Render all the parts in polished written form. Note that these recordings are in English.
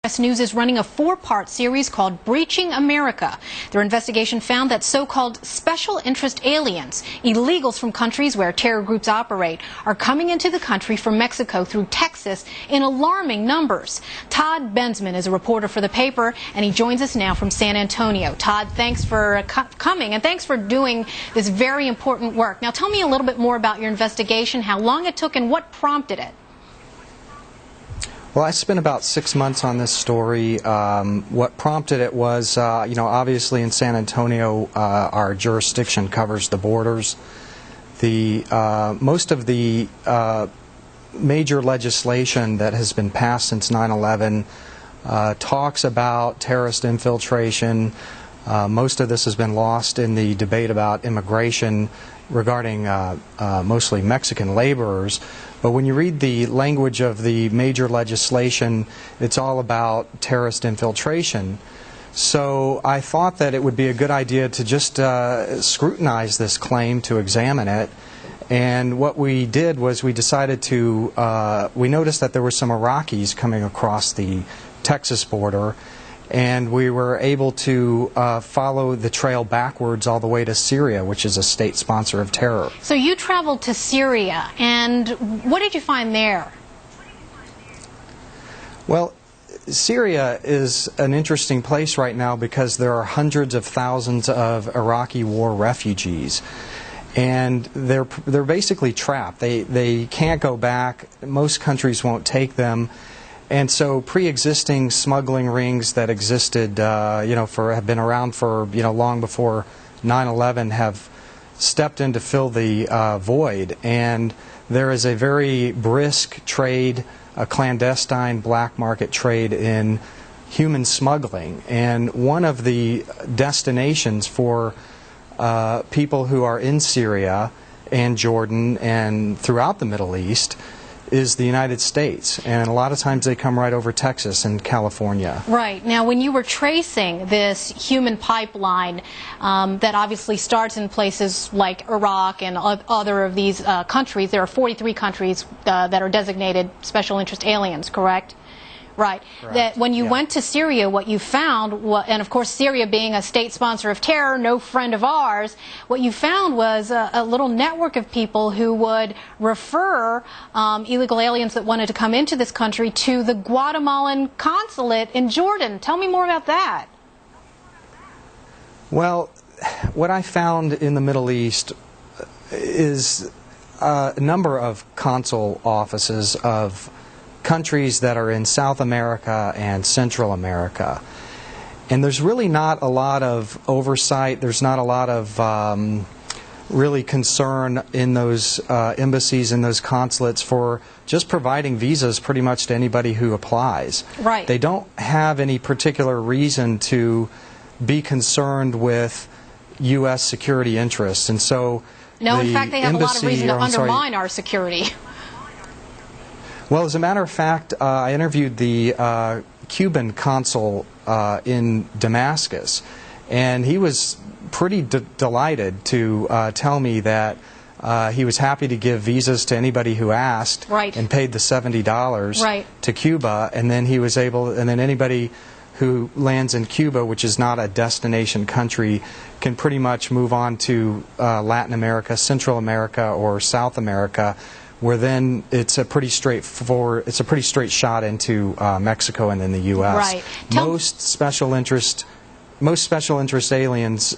U.S. News is running a 4-part series called Breaching America. Their investigation found that so-called special interest aliens, illegals from countries where terror groups operate, are coming into the country from Mexico through Texas in alarming numbers. Todd Bensman is a reporter for the paper, and he joins us now from San Antonio. Todd, thanks for coming, and thanks for doing this very important work. Now, tell me a little bit more about your investigation, how long it took, and what prompted it. Well, I spent about 6 months on this story. What prompted it was, obviously in San Antonio, our jurisdiction covers the borders. Most of the major legislation that has been passed since 9/11 talks about terrorist infiltration. Most of this has been lost in the debate about immigration regarding mostly Mexican laborers. But when you read the language of the major legislation, it's all about terrorist infiltration. So I thought that it would be a good idea to just scrutinize this claim, to examine it. And what we did was we decided to, we noticed that there were some Iraqis coming across the Texas border, and we were able to follow the trail backwards all the way to Syria, which is a state sponsor of terror. So you traveled to Syria, and what did you find there? Well, Syria is an interesting place right now because there are hundreds of thousands of Iraqi war refugees. And they're basically trapped. They can't go back. Most countries won't take them. And so pre-existing smuggling rings that existed, have been around for, long before 9/11 have stepped in to fill the void. And there is a very brisk trade, a clandestine black market trade in human smuggling. And one of the destinations for people who are in Syria and Jordan and throughout the Middle East is the United States, and a lot of times they come right over Texas and California. Right. Now, when you were tracing this human pipeline that obviously starts in places like Iraq and other of these countries, there are 43 countries that are designated special interest aliens, correct? Right. Correct. That when you went to Syria, what you found, and of course Syria being a state sponsor of terror, no friend of ours, what you found was a little network of people who would refer illegal aliens that wanted to come into this country to the Guatemalan consulate in Jordan. Tell me more about that. Well, what I found in the Middle East is a number of consul offices of countries that are in South America and Central America. And there's really not a lot of oversight, there's not a lot of really concern in those embassies and those consulates for just providing visas pretty much to anybody who applies. Right. They don't have any particular reason to be concerned with U.S. security interests. And so no, in fact, they have a lot of reason to undermine our security. Well, as a matter of fact, I interviewed the Cuban consul in Damascus, and he was pretty delighted to tell me that he was happy to give visas to anybody who asked, right, and paid the $70 right, to Cuba, and then he was able, and then anybody who lands in Cuba, which is not a destination country, can pretty much move on to Latin America, Central America, or South America, where then it's a pretty straight shot into Mexico and then the U.S. Right. Most special interest aliens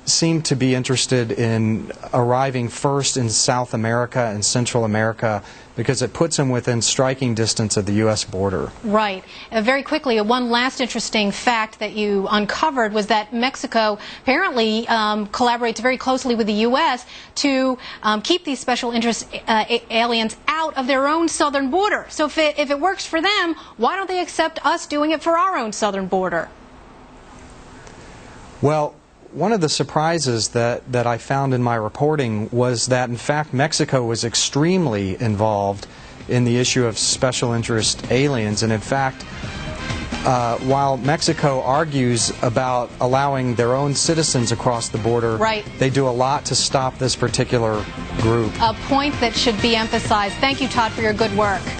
seem to be interested in arriving first in South America and Central America because it puts them within striking distance of the U.S. border. Right. Very quickly, one last interesting fact that you uncovered was that Mexico apparently collaborates very closely with the U.S. to keep these special interest aliens out of their own southern border. So if it works for them, why don't they accept us doing it for our own southern border? Well, one of the surprises that I found in my reporting was that, in fact, Mexico was extremely involved in the issue of special interest aliens. And in fact, while Mexico argues about allowing their own citizens across the border, right, they do a lot to stop this particular group. A point that should be emphasized. Thank you, Todd, for your good work.